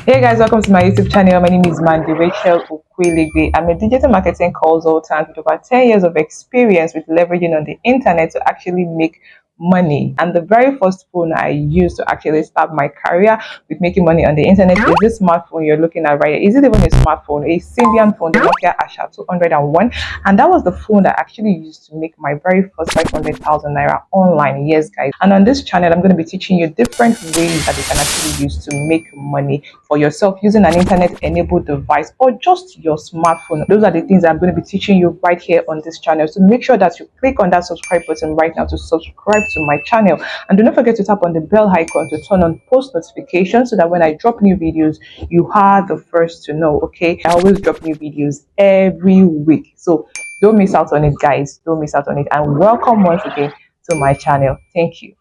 Hey guys, welcome to my YouTube channel. My name is Mandy Rachael Okhueleigbe. I'm a digital marketing consultant with over 10 years of experience with leveraging on the internet to actually make money. And the very first phone I used to actually start my career with making money on the internet is this smartphone you're looking at right here. Is it even a smartphone? A Symbian phone, the Nokia Asha 201. And that was the phone that I actually used to make my very first 500,000 naira online. Yes, guys. And on this channel, I'm going to be teaching you different ways that you can actually use to make money for yourself using an internet-enabled device or just your smartphone. Those are the things I'm going to be teaching you right here on this channel. So make sure that you click on that subscribe button right now to subscribe to my channel, and do not forget to tap on the bell icon to turn on post notifications so that when I drop new videos, you are the first to know. Okay, I always drop new videos every week, so don't miss out on it, guys. Don't miss out on it. And welcome once again to my channel. Thank you.